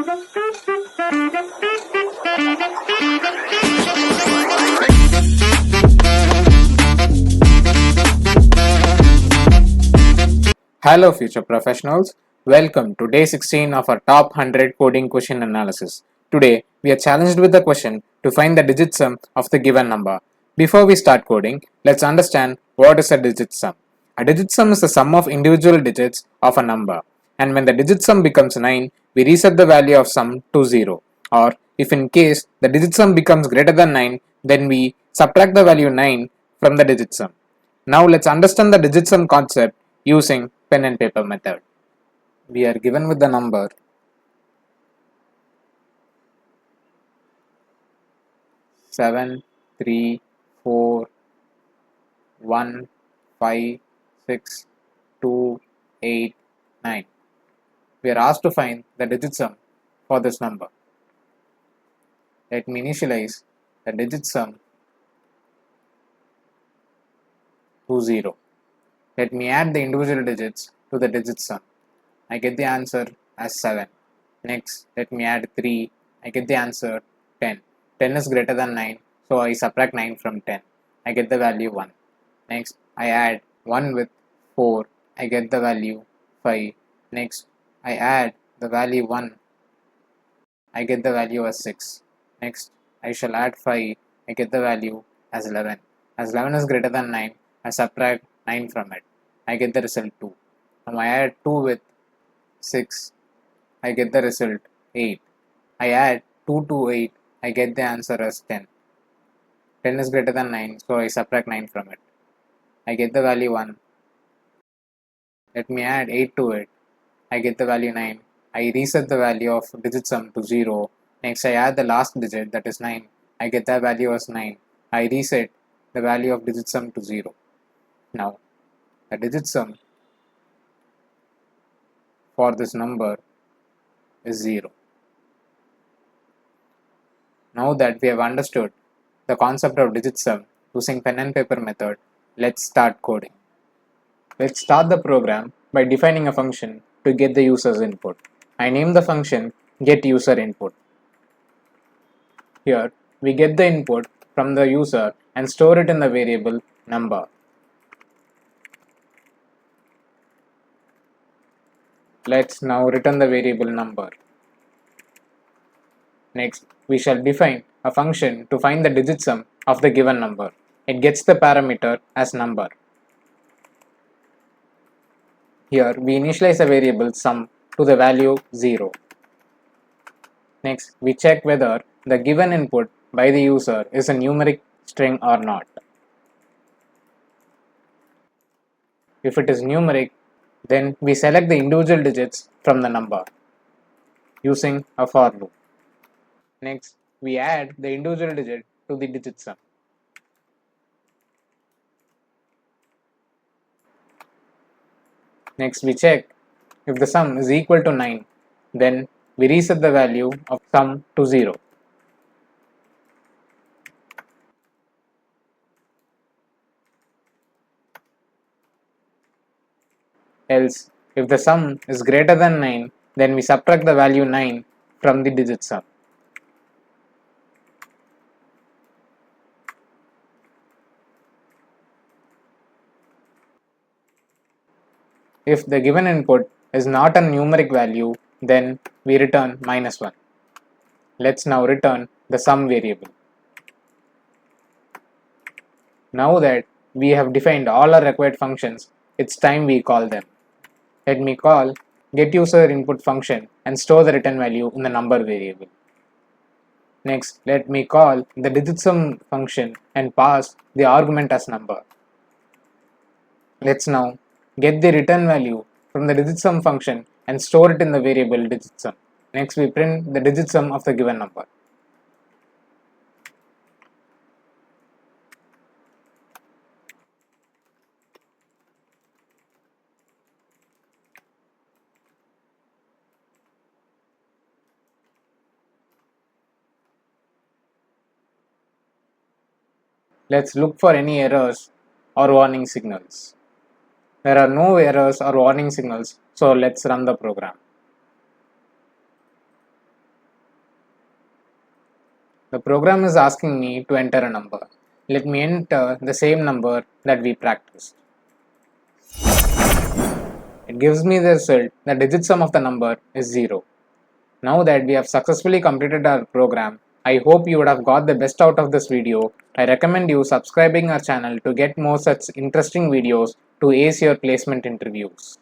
Hello, future professionals. Welcome to day 16 of our top 100 coding question analysis. Today, we are challenged with the question to find the digit sum of the given number. Before we start coding, let's understand what is a digit sum. A digit sum is the sum of individual digits of a number. And when the digit sum becomes 9, we reset the value of sum to 0. Or, if in case the digit sum becomes greater than 9, then we subtract the value 9 from the digit sum. Now let's understand the digit sum concept using pen and paper method. We are given with the number 7, 3, 4, 1, 5, 6, 2, 8, 9. We are asked to find the digit sum for this number. Let me initialize the digit sum to 0. Let me add the individual digits to the digit sum. I get the answer as 7. Next, let me add 3. I get the answer 10. 10 is greater than 9, so I subtract 9 from 10. I get the value 1. Next, I add 1 with 4. I get the value 5. Next, I add the value 1. I get the value as 6. Next, I shall add 5. I get the value as 11. As 11 is greater than 9, I subtract 9 from it. I get the result 2. Now I add 2 with 6. I get the result 8. I add 2 to 8. I get the answer as 10. 10 is greater than 9, so I subtract 9 from it. I get the value 1. Let me add 8 to it. I get the value 9. I reset the value of digit sum to 0. Next, I add the last digit, that is 9. I get that value as 9. I reset the value of digit sum to 0. Now, the digit sum for this number is 0. Now that we have understood the concept of digit sum using pen and paper method, let's start coding. Let's start the program by defining a function to get the user's input. I name the function getUserInput. Here we get the input from the user and store it in the variable number. Let's now return the variable number. Next, we shall define a function to find the digit sum of the given number. It gets the parameter as number. Here we initialize a variable sum to the value 0. Next, we check whether the given input by the user is a numeric string or not. If it is numeric, then we select the individual digits from the number using a for loop. Next, we add the individual digit to the digit sum. Next, we check if the sum is equal to 9, then we reset the value of sum to 0. Else, if the sum is greater than 9, then we subtract the value 9 from the digit sum. If the given input is not a numeric value, then we return -1. Let's now return the sum variable. Now that we have defined all our required functions, it's time we call them. Let me call getUserInput function and store the return value in the number variable. Next, let me call the digitsum function and pass the argument as number. Let's now get the return value from the digitsum function and store it in the variable digitsum. Next, we print the digitsum of the given number. Let's look for any errors or warning signals. There are no errors or warning signals, so let's run the program. The program is asking me to enter a number. Let me enter the same number that we practiced. It gives me the result. The digit sum of the number is 0. Now that we have successfully completed our program, I hope you would have got the best out of this video. I recommend you subscribing our channel to get more such interesting videos to ace your placement interviews.